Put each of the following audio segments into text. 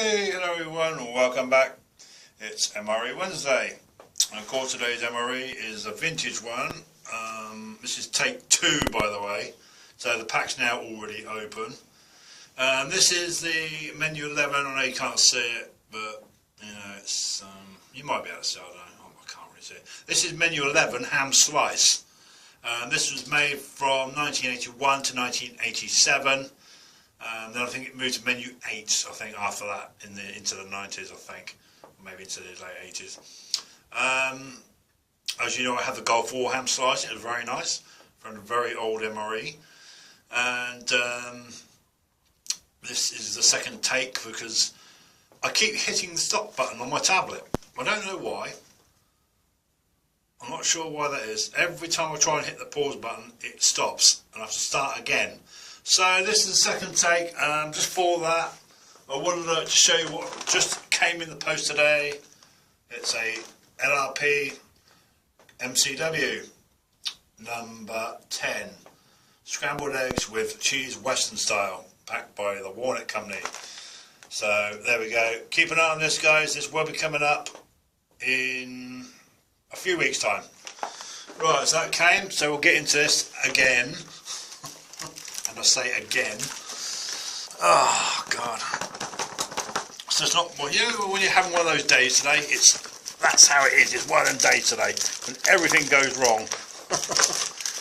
Hey, hello everyone, and welcome back. It's MRE Wednesday. And of course today's MRE is a vintage one. This is take 2, by the way. So the pack's now already open. This is the menu 11. I know you can't see it, but you know it's you might be able to see it. I can't really see it. This is menu 11 ham slice. This was made from 1981 to 1987. Then I think it moved to menu 8, I think, after that, into the 90s, I think, or maybe into the late 80s. As you know, I have the Gulf War ham slice. It was very nice, from a very old MRE. And this is the second take because I keep hitting the stop button on my tablet. I don't know why. I'm not sure why that is. Every time I try and hit the pause button, it stops, and I have to start again. So this is the second take. Just for that, I wanted to show you what just came in the post today. It's a LRP MCW number 10 scrambled eggs with cheese Western style, packed by the Walnut Company. So there we go. Keep an eye on this, guys. This will be coming up in a few weeks' time. Right, so that came. So we'll get into this again. And I say again. Oh God. So it's not, well, you know, when you're having one of those days today, that's how it is. It's one of them days today when everything goes wrong.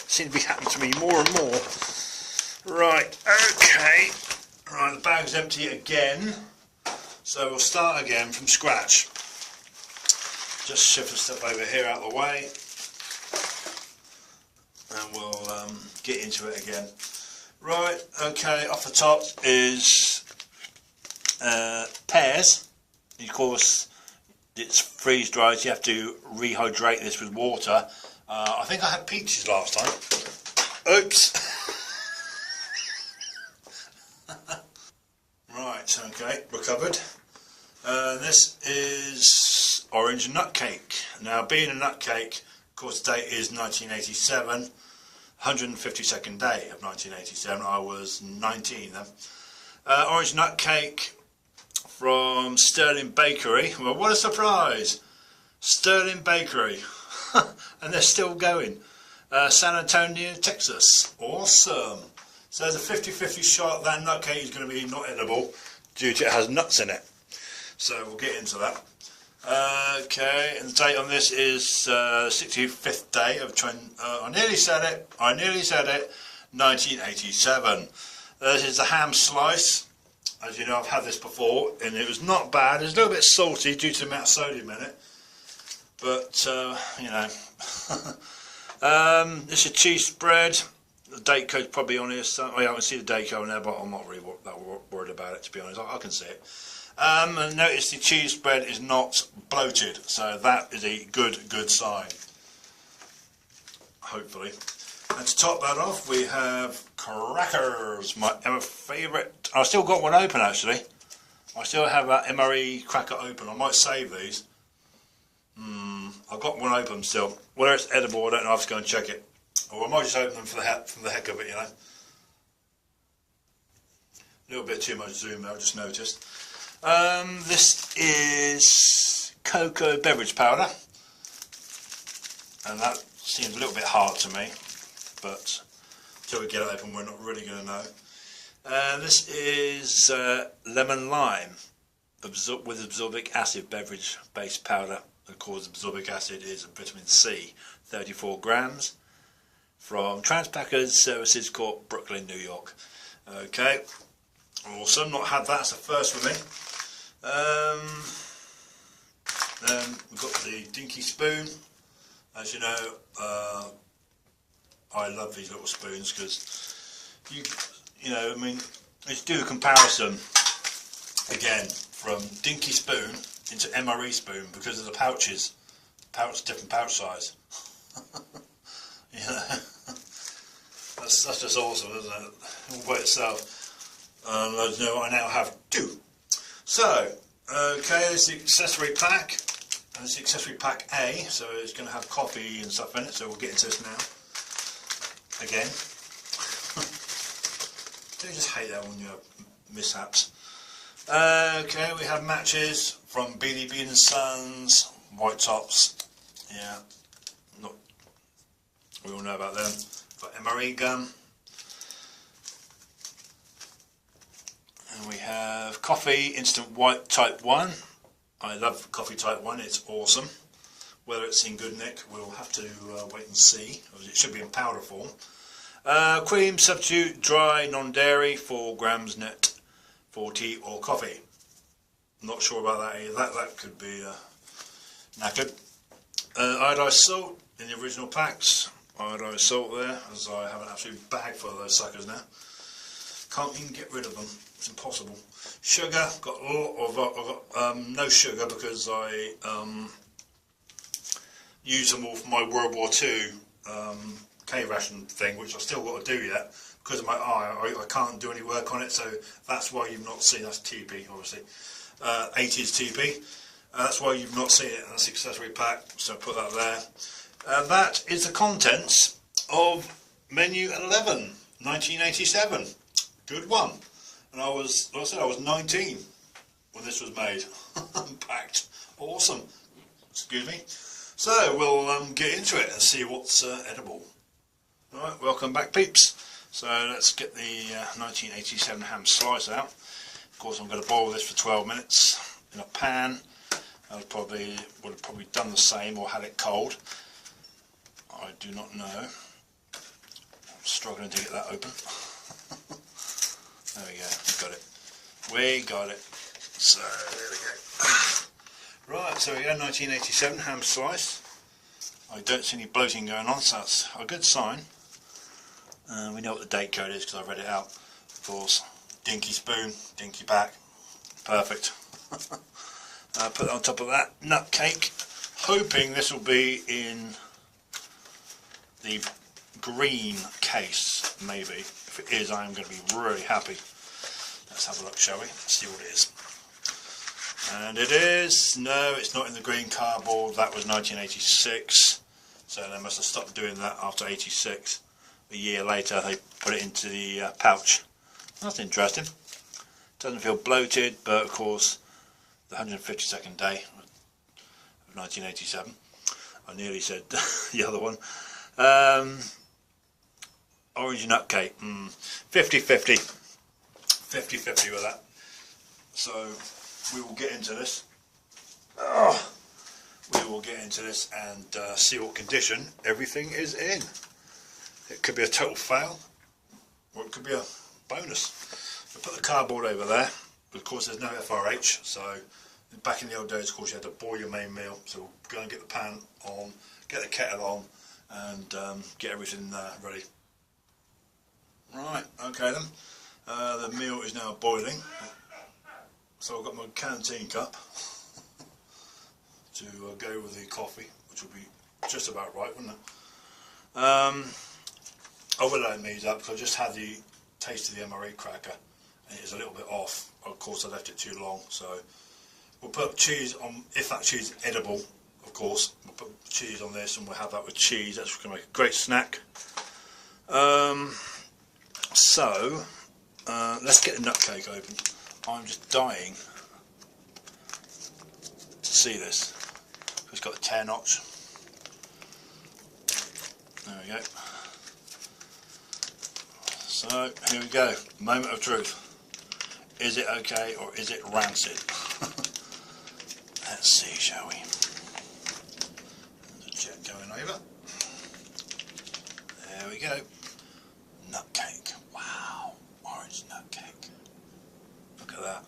Seems to be happening to me more and more. Right, okay. Right, the bag's empty again. So we'll start again from scratch. Just shift the stuff over here out of the way. And we'll get into it again. Right, okay, off the top is pears. Of course, it's freeze dried, so you have to rehydrate this with water. I think I had peaches last time. Oops. Right, okay, recovered. This is orange nut cake. Now, being a nut cake, of course, the date is 1987. 152nd day of 1987. I was 19 then. Orange nut cake from Sterling Bakery. Well, what a surprise! Sterling Bakery, and they're still going. San Antonio, Texas. Awesome. So there's a 50-50 shot that nut cake is going to be not edible due to it has nuts in it. So we'll get into that. Okay, and the date on this is 65th day of I nearly said it, 1987. This is a ham slice. As you know, I've had this before, and it was not bad. It's a little bit salty due to the amount of sodium in it. But, you know. This is cheese spread. The date code's probably on here. So, I can see the date code on there, but I'm not really that worried about it, to be honest. I can see it. And notice the cheese spread is not bloated, so that is a good sign, hopefully. And to top that off, we have crackers, my ever favourite. I've still got one open, actually. I still have that MRE Cracker open. I might save these. I've got one open still. Whether it's edible, I don't know. I have to go and check it. Or I might just open them for the heck of it, you know. A little bit too much zoom there, I just noticed. This is cocoa beverage powder, and that seems a little bit hard to me, but until we get it open we're not really going to know. This is lemon lime with absorbic acid beverage based powder. Of course, absorbic acid is vitamin C, 34 grams, from Transpackers Services Corp, Brooklyn, New York. Okay, awesome, not had that, that's the first for me. Then we've got the dinky spoon. As you know, I love these little spoons because you know, I mean, let's do a comparison again from dinky spoon into MRE spoon because of the pouches, different pouch size. You know, that's just awesome, isn't it? All by itself. As you know, I now have 2. So, okay, this is the accessory pack, and this is accessory pack A, so it's going to have coffee and stuff in it, so we'll get into this now. Again. I just hate that when you have mishaps. Okay, we have matches from Beanie Bean and Sons, White Tops. Yeah, not. We all know about them. Got MRE gum. And we have Coffee Instant White Type 1. I love Coffee Type 1, it's awesome. Whether it's in good nick, we'll have to wait and see. It should be in powder form. Cream substitute, dry, non-dairy, 4 grams net for tea or coffee. Not sure about that either. That could be knackered. Iodized salt in the original packs. Iodized salt there, as I have an absolute bag full of those suckers now. Can't even get rid of them. It's impossible. Sugar, got a lot of, I've got no sugar because I use them all for my World War II K ration thing, which I've still got to do yet because of my eye. I can't do any work on it, so that's why you've not seen. That's TP, obviously. 80s TP. That's why you've not seen it in this accessory pack. So put that there. That is the contents of menu 11, 1987. Good one. And I was, like I said, I was 19 when this was made. Packed. Awesome. Excuse me. So we'll get into it and see what's edible. Alright, welcome back peeps. So let's get the 1987 ham slice out. Of course I'm going to boil this for 12 minutes in a pan. I would have probably done the same or had it cold. I do not know. I'm struggling to get that open. There we go, got it. We got it. So there we go. Right, so we go 1987 ham slice. I don't see any bloating going on, so that's a good sign. We know what the date code is because I read it out. Of course, dinky spoon, dinky back, perfect. Put it on top of that nut cake, hoping this will be in the green case, maybe. If it is, I am going to be really happy. Let's have a look, shall we? Let's see what it is. And it is, no, it's not in the green cardboard. That was 1986, so they must have stopped doing that after 86. A year later they put it into the pouch. That's interesting. Doesn't feel bloated, but of course the 152nd day of 1987. I nearly said the other one. Orange nut cake, 50-50. 50-50 with that. So we will get into this. We will get into this and see what condition everything is in. It could be a total fail, or it could be a bonus. I'll put the cardboard over there. Of course, there's no FRH, so back in the old days, of course, you had to boil your main meal. So we'll go and get the pan on, get the kettle on, and get everything ready. Right, okay then. The meal is now boiling. So I've got my canteen cup to go with the coffee, which will be just about right, wouldn't it? I will open these up because I just had the taste of the MRE Cracker and it is a little bit off. Of course I left it too long, so we'll put cheese on, if that cheese is edible, of course. We'll put cheese on this and we'll have that with cheese. That's going to make a great snack. So let's get the nut cake open. I'm just dying to see this. It's got a tear notch. There we go. So here we go, moment of truth. Is it okay or is it rancid? Let's see, shall we? There's a jet going over. There we go. Nut cake. Wow, orange nut cake. Look at that.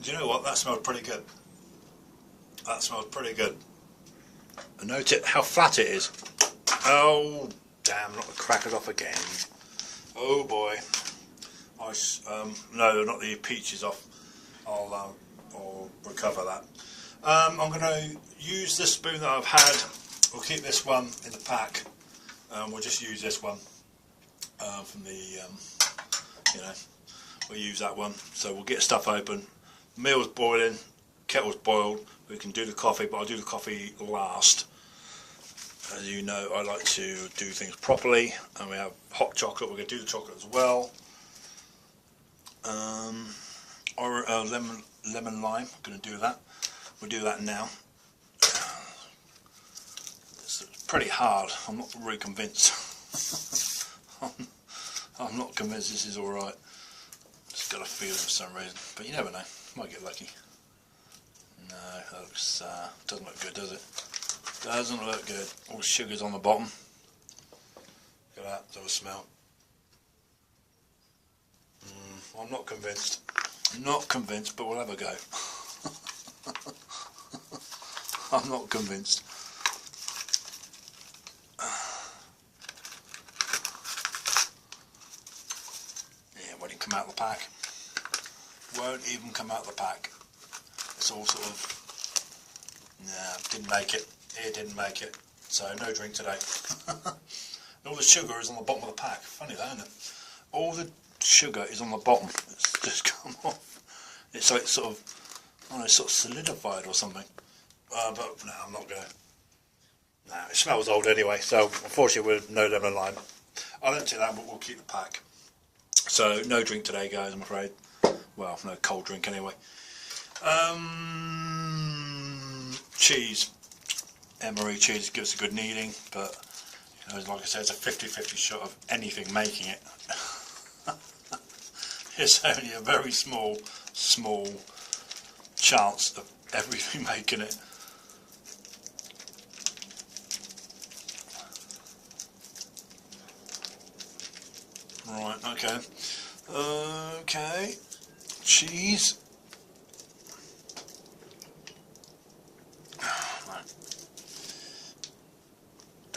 Do you know what? That smells pretty good. That smells pretty good. And note it, how flat it is. Oh, damn, not the crackers off again. Oh boy. No, not the peaches off. I'll recover that. I'm going to use this spoon that I've had. We'll keep this one in the pack. We'll just use this one from the, you know, we'll use that one. So we'll get stuff open. Meal's boiling, kettle's boiled. We can do the coffee, but I'll do the coffee last. As you know, I like to do things properly, and we have hot chocolate. We're going to do the chocolate as well. or lemon lime. I'm going to do that. We'll do that now. It's pretty hard. I'm not really convinced. I'm not convinced this is alright. Just got a feeling for some reason, but you never know. Might get lucky. No, that looks doesn't look good, does it? Doesn't look good. All the sugar's on the bottom. Look at that. Let's have a smell. I'm not convinced. Not convinced, but we'll have a go. I'm not convinced. Yeah, won't even come out of the pack. Won't even come out of the pack. It's all sort of... Nah, didn't make it. It didn't make it. So no drink today. All the sugar is on the bottom of the pack. Funny that, isn't it? All the sugar is on the bottom. It's just come off. It's like sort of, I don't know, sort of solidified or something. But no, I'm not gonna. No, it smells old anyway. So unfortunately, with no lemon lime, I don't take that, but we'll keep the pack. So no drink today, guys. I'm afraid. Well, no cold drink anyway. Cheese. MRE cheese gives a good kneading, but you know, like I said, it's a 50-50 shot of anything making it. It's only a very small chance of everything making it. Right, okay. Okay. Cheese.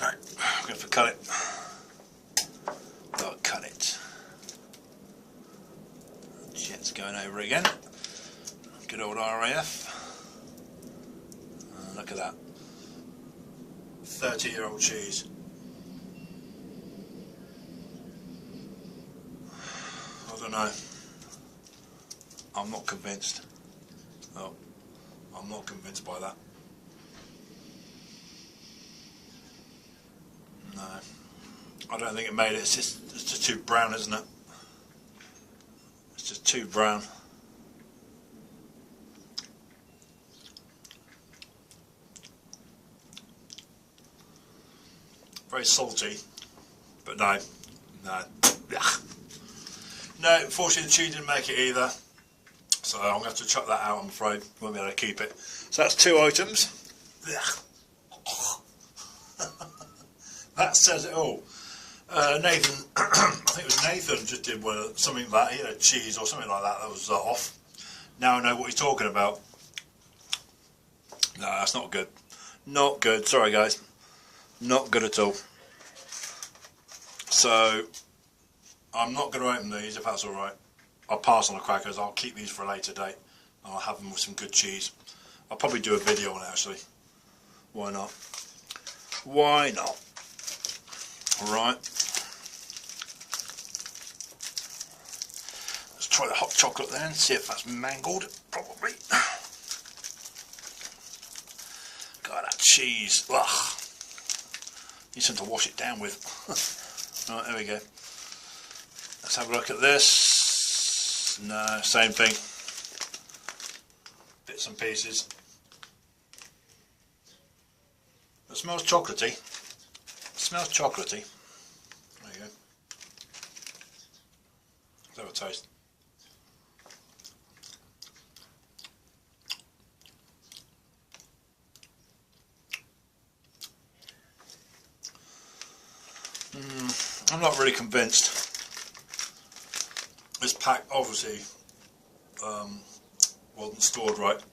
Right, I'm going to cut it. I'll cut it. Jet's going over again. Good old RAF. Look at that. 30-year-old cheese. I don't know. I'm not convinced. Oh, I'm not convinced by that. No, I don't think it made it. It's just too brown, isn't it? It's just too brown. Very salty, but no. No, unfortunately the cheese didn't make it either. So I'm going to have to chuck that out, I'm afraid. Won't be able to keep it. So that's 2 items. That says it all. Nathan, I think it was Nathan just did something like that. He had cheese or something like that was off. Now I know what he's talking about. No, that's not good. Not good. Sorry guys. Not good at all. So I'm not going to open these if that's alright. I'll pass on the crackers. I'll keep these for a later date. I'll have them with some good cheese. I'll probably do a video on it actually. Why not? Why not? Alright. Let's try the hot chocolate then, see if that's mangled. Probably. God, that cheese. Ugh. Need something to wash it down with. Right, there we go. Let's have a look at this. No, same thing. Bits and pieces. It smells chocolatey. It smells chocolatey. There you go. Let's have a taste. I'm not really convinced. This pack obviously wasn't stored right. It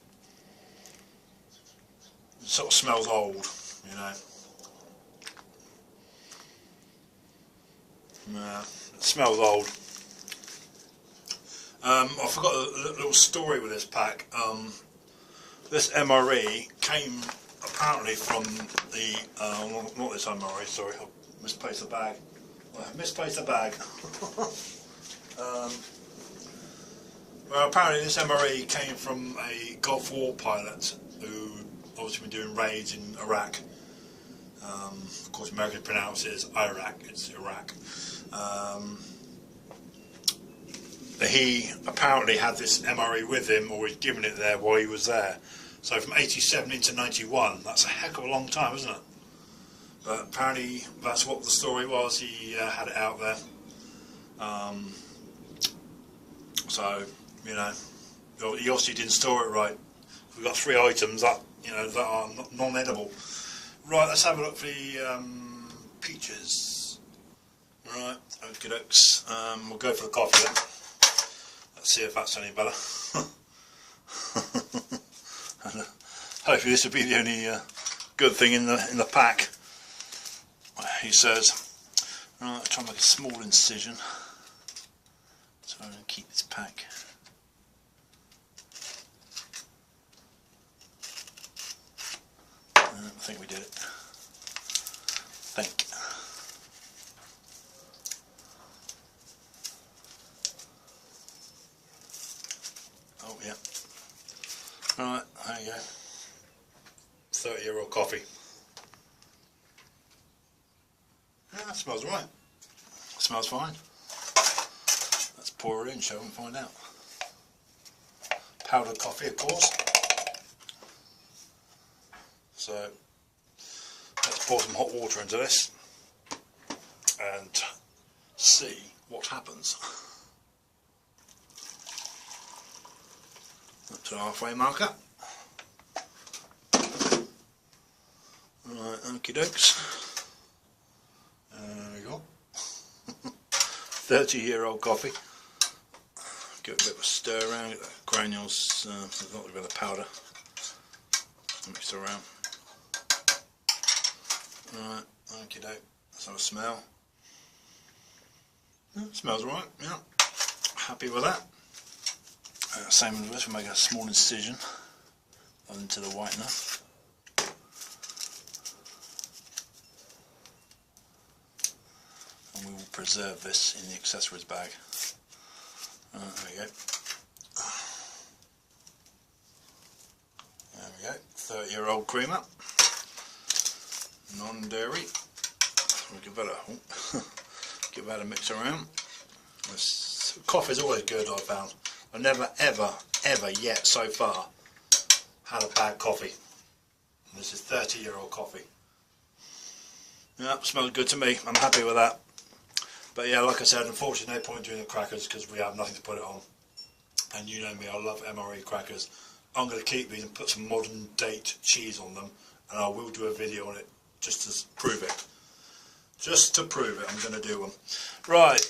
sort of smells old, you know. Yeah, it smells old. I forgot a little story with this pack. This MRE came apparently from the, not this MRE, sorry, I misplaced the bag. I misplaced the bag. Well, apparently this MRE came from a Gulf War pilot who obviously been doing raids in Iraq. Of course, Americans pronounce it as Iraq. It's Iraq. he apparently had this MRE with him, or he'd given it there while he was there. So from 87 into 91, that's a heck of a long time, isn't it? But apparently that's what the story was. He had it out there. So, you know, he obviously didn't store it right. We've got 3 items that, you know, that are non-edible. Right, let's have a look for the peaches. Right, okie dokes. We'll go for the coffee then. Let's see if that's any better. And, hopefully this will be the only good thing in the pack. He says. Right, I'll try and make a small incision so I can keep this pack. I think we did it. Oh yeah. Right, there you go. 30-year-old coffee. Yeah, that smells right. Smells fine. Let's pour it in, shall we, and find out. Powdered coffee, of course. So let's pour some hot water into this and see what happens. Up to the halfway marker. Right, okie dokes. There we go. 30-year-old coffee. Give it a bit of a stir around, get the granules, a little bit of powder. Mix it around. Right, okie doke. Let's have a smell. Yeah, it smells right, yeah. Happy with that. Same as this, we'll make a small incision into the whitener. And we will preserve this in the accessories bag. There we go. There we go. 30-year-old creamer. Non-dairy. We'll give that a mix around. Coffee is always good, I've found. I've never ever yet so far had a bad coffee. And this is 30-year-old coffee. Yeah, smells good to me. I'm happy with that. But yeah, like I said, unfortunately no point doing the crackers because we have nothing to put it on. And you know me, I love MRE crackers. I'm going to keep these and put some modern date cheese on them, and I will do a video on it just to prove it. Just to prove it, I'm going to do one. Right,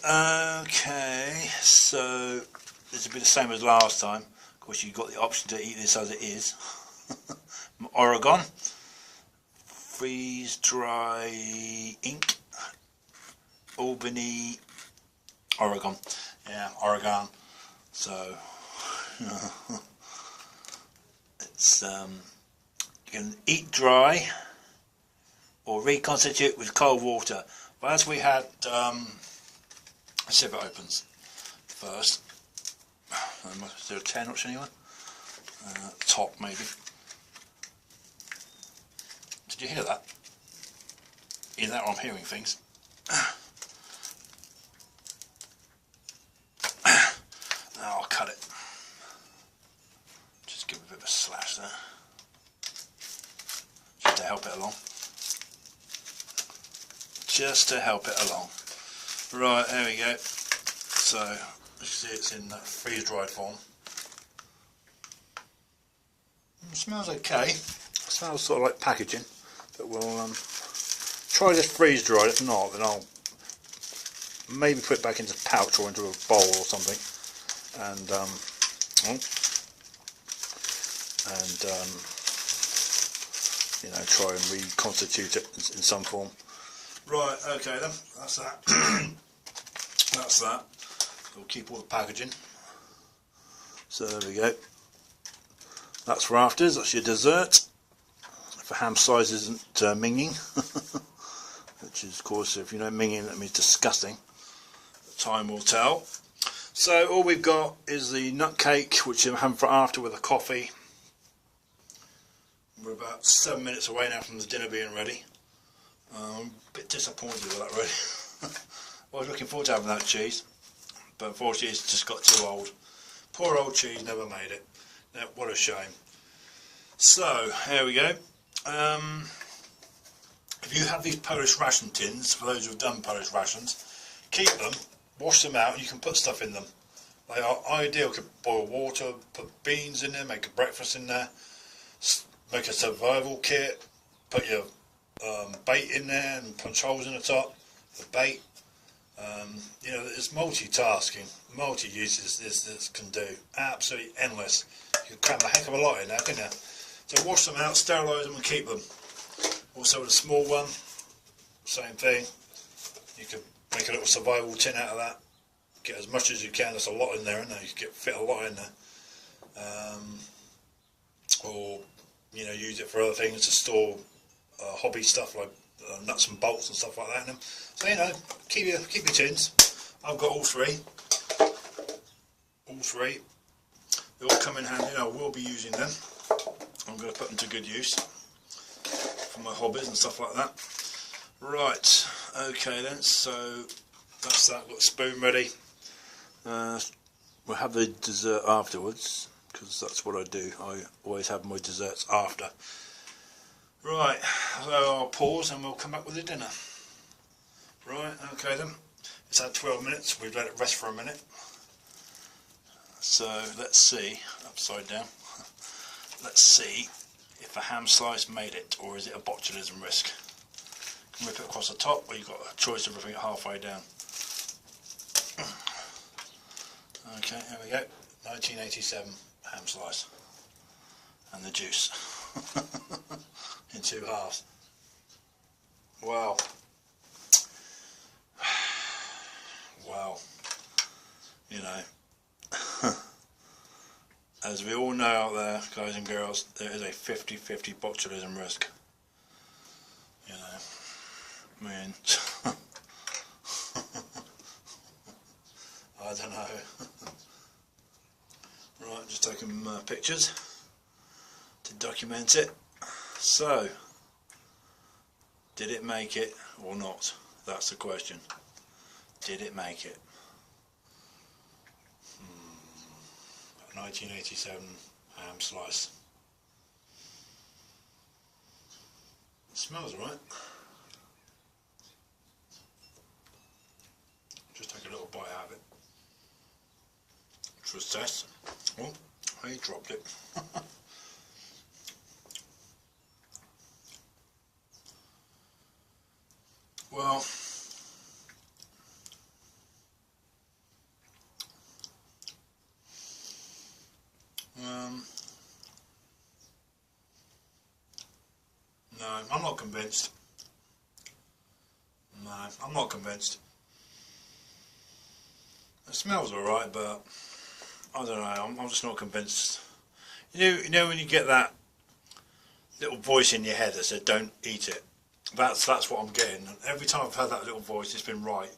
okay, so this will be the same as last time. Of course, you've got the option to eat this as it is. Oregon, freeze dry ink, Albany, Oregon. Yeah, Oregon. So it's you can eat dry or reconstitute with cold water. But as we had, let's see if it opens first. Is there a 10 option anyway? Top maybe. Did you hear that? Either that or I'm hearing things. I'll cut it. Just give it a bit of a slash there. Just to help it along. Just to help it along. Right, there we go. So, as you see, it's in freeze-dried form. It smells okay. It smells sort of like packaging. But we'll try this freeze-dried. If not, then I'll maybe put it back into a pouch or into a bowl or something. And you know, try and reconstitute it in some form. Right, okay then, that's that. That's that. We'll keep all the packaging. So there we go. That's for afters, that's your dessert. If a ham size isn't minging, which is, of course, if you know minging, that means disgusting. Time will tell. So all we've got is the nut cake, which I'm having for after with a coffee. We're about 7 minutes away now from the dinner being ready. A bit disappointed with that really. I was looking forward to having that cheese, but unfortunately it's just got too old. Poor old cheese never made it. Now, what a shame. So, here we go. If you have these Polish ration tins, for those who've done Polish rations, keep them, wash them out, and you can put stuff in them. They are ideal. You can boil water, put beans in there, make a breakfast in there, make a survival kit, put your bait in there and punch holes in the top for bait. You know, it's multitasking, multi-uses this can do. Absolutely endless. You can cram a heck of a lot in there, can you? So wash them out, sterilise them and keep them. Also with a small one, same thing. You can make a little survival tin out of that. Get as much as you can. There's a lot in there, isn't there? You can fit a lot in there. Or, you know, use it for other things to store hobby stuff like nuts and bolts and stuff like that in them. So, you know, keep your tins. I've got all three. All three. They all come in handy. I will be using them. I'm going to put them to good use for my hobbies and stuff like that. Right, okay then, so that's that. Got a spoon ready. We'll have the dessert afterwards, because that's what I do. I always have my desserts after. Right, so I'll pause and we'll come back with the dinner. Right, okay then. It's had 12 minutes, we've let it rest for a minute. So let's see, upside down. Let's see if a ham slice made it, or is it a botulism risk. You can rip it across the top, or you've got a choice of ripping it halfway down. Okay, here we go. 1987 ham slice. And the juice. In two halves. Wow. Wow. You know. As we all know out there, guys and girls, there is a 50-50 botulism risk. You know. I mean, I don't know. Right, just taking pictures to document it. So, did it make it or not? That's the question. Did it make it? 1987 ham slice. It smells right. Just take a little bite out of it. Trust test. Oh, he dropped it. Well, no, I'm not convinced. No, I'm not convinced. It smells alright, but I don't know, I'm just not convinced. You know when you get that little voice in your head that said don't eat it? That's what I'm getting. And every time I've had that little voice, it's been right.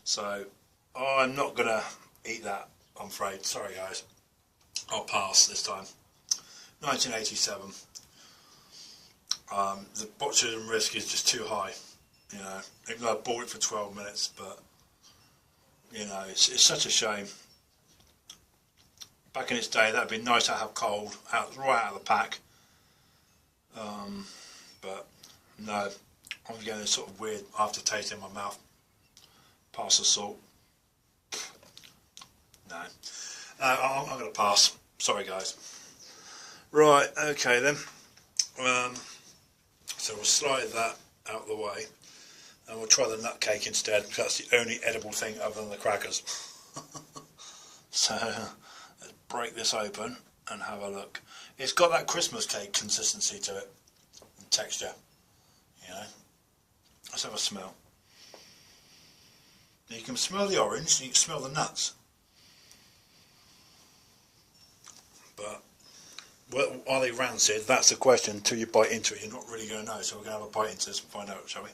So I'm not gonna eat that, I'm afraid. Sorry guys. I'll pass this time. 1987. The botulism risk is just too high. You know, even though I bought it for 12 minutes, but you know, it's such a shame. Back in its day, that'd be nice to have cold, right out of the pack. But no, I'm getting a sort of weird aftertaste in my mouth. Pass the salt. No, I'm going to pass. Sorry, guys. Right, okay then. So we'll slide that out of the way, and we'll try the nut cake instead, because that's the only edible thing other than the crackers. So let's break this open and have a look. It's got that Christmas cake consistency to it, and texture. You know. Let's have a smell. Now you can smell the orange, and you can smell the nuts. But are they rancid? That's the question. Until you bite into it, you're not really going to know. So we're going to have a bite into this and find out, shall we?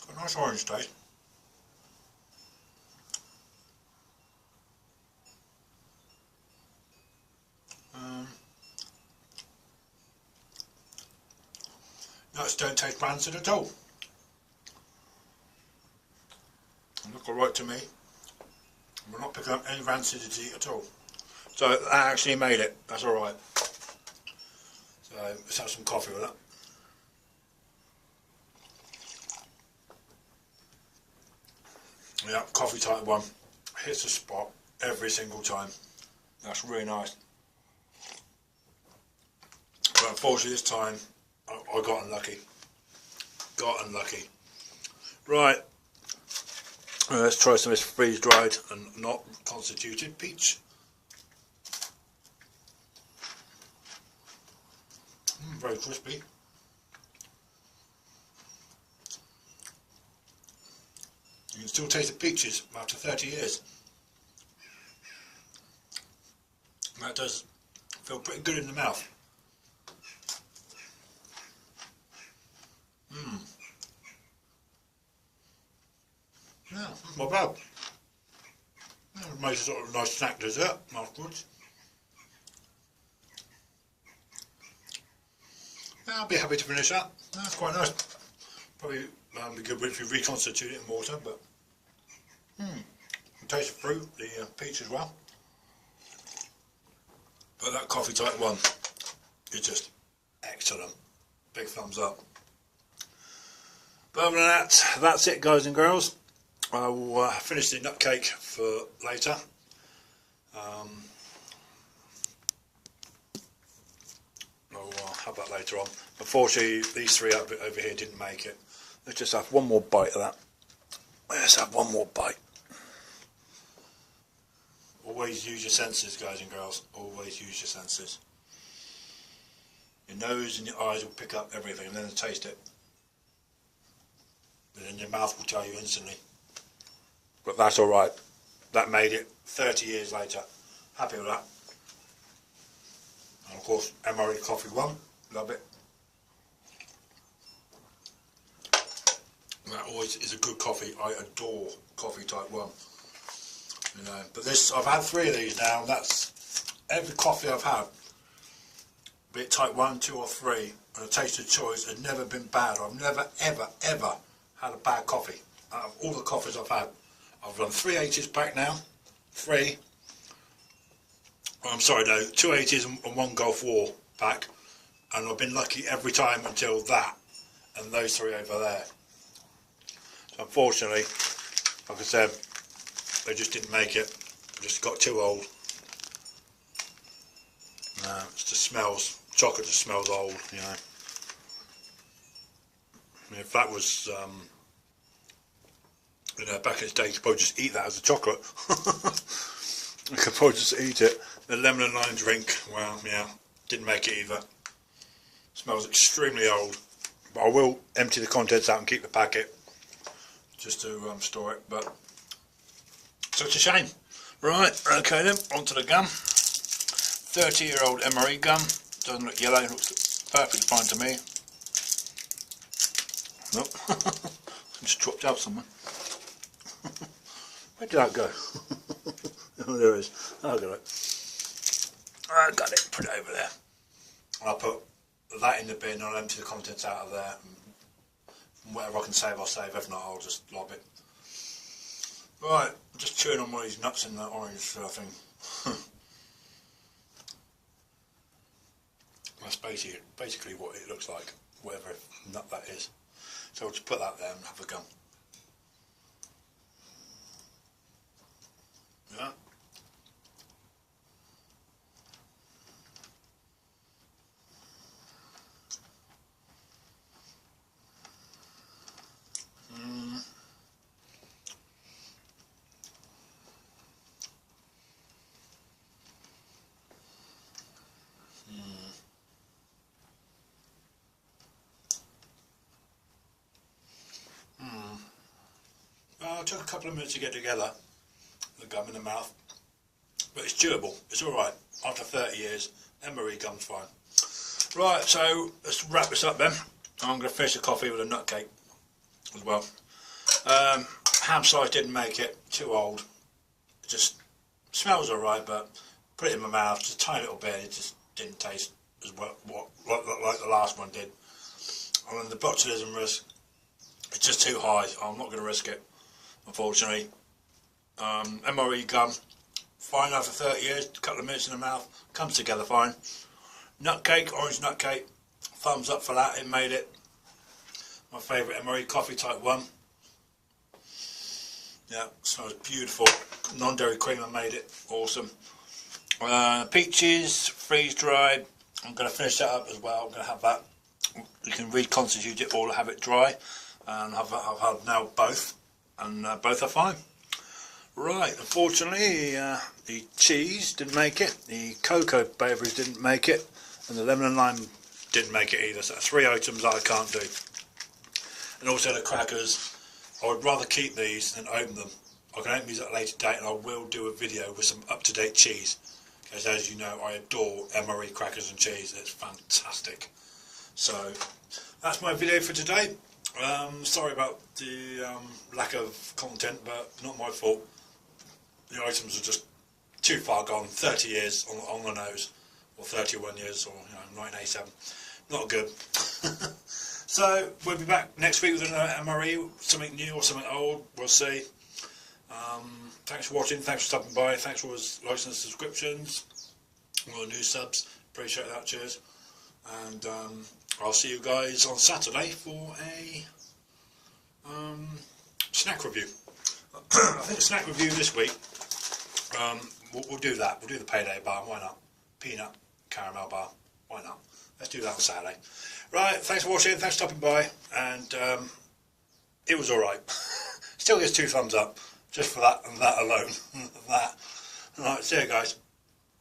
Got a nice orange taste. Nuts don't taste rancid at all. They look alright to me. We're not picking up any rancidity at all. So that actually made it. That's alright. So let's have some coffee with that. Yeah, coffee type 1 hits the spot every single time. That's really nice. But unfortunately this time I got unlucky. Got unlucky. Right. Let's try some of this freeze dried and not constituted peach. Very crispy. You can still taste the peaches after 30 years. That does feel pretty good in the mouth. Yeah, not bad. Yeah, makes a sort of nice snack dessert afterwards. Yeah, I'll be happy to finish that. That's quite nice. Probably be good if you reconstitute it in water, but taste the fruit, the peach as well. But that coffee type 1 is just excellent. Big thumbs up. But other than that, that's it, guys and girls. I will finish the nut cake for later. I'll have that later on. Unfortunately, these 3 over here didn't make it. Let's just have one more bite of that. Let's have one more bite. Always use your senses, guys and girls. Always use your senses. Your nose and your eyes will pick up everything and then taste it. But then your mouth will tell you instantly. But that's alright. That made it 30 years later. Happy with that. And of course, MRE Coffee 1. Love it. That always is a good coffee. I adore coffee type 1. You know, but this, I've had 3 of these now, and that's every coffee I've had, be it type 1, 2 or 3, and the taste of choice has never been bad. I've never ever had a bad coffee. Out of all the coffees I've had, I've done 3 80s back now, 3, oh, I'm sorry no, 2 80s and 1 Gulf War pack, and I've been lucky every time until that, and those 3 over there. So unfortunately, like I said, they just didn't make it. Just got too old. It just smells. Chocolate just smells old, you know. I mean, if that was, you know, back in its day, you could probably just eat that as a chocolate. You could probably just eat it. The lemon and lime drink, well, yeah, didn't make it either. Smells extremely old. But I will empty the contents out and keep the packet just to store it. But such a shame. Right, okay then, onto the gum. 30-year-old MRE gum. Doesn't look yellow, looks perfectly fine to me. Nope. Just dropped out somewhere. Where did that go? Oh, there it is. Oh, got it. I got it, put it over there. I'll put that in the bin, I'll empty the contents out of there. And whatever I can save, I'll save. If not, I'll just lob it. Right, I'm just chewing on one of these nuts in that orange thing. That's basically what it looks like, whatever nut that is. So I'll just put that there and have a gum. Yeah. It took a couple of minutes to get together, the gum in the mouth, but it's chewable, it's alright. After 30 years, MRE gum's fine. Right, so let's wrap this up then. I'm going to finish the coffee with a nut cake as well. Ham slice didn't make it, too old. It just smells alright, but put it in my mouth, just a tiny little bit, it just didn't taste as well like the last one did. and then the botulism risk is just too high. I'm not going to risk it, unfortunately. MRE gum, fine now for 30 years, a couple of minutes in the mouth, comes together fine. Nut cake, orange nut cake, thumbs up for that, it made it. My favourite MRE coffee type 1. Yeah, smells beautiful. Non-dairy cream, I made it, awesome. Peaches, freeze dried. I'm going to finish that up as well. I'm going to have that. You can reconstitute it or have it dry, and I've had now both, and both are fine. Right, unfortunately, the cheese didn't make it, the cocoa beverage didn't make it, and the lemon and lime didn't make it either. So 3 items that I can't do. And also the crackers. I would rather keep these than open them. I can open these at a later date, and I will do a video with some up-to-date cheese. Because as you know, I adore MRE crackers and cheese. It's fantastic. So that's my video for today. Sorry about the lack of content, but not my fault. The items are just too far gone. 30 years on the nose, or 31 years, or 1987. Not good. So we'll be back next week with another MRE, something new or something old, we'll see. Thanks for watching, thanks for stopping by, thanks for all those likes and subscriptions, all the new subs, appreciate that, cheers. And I'll see you guys on Saturday for a snack review. I think the snack review this week, we'll do that, we'll do the payday bar, why not? Peanut caramel bar, why not? Let's do that on Saturday. Right, thanks for watching, thanks for stopping by, and it was alright. Still gets 2 thumbs up, just for that and that alone. That. Alright, see you guys.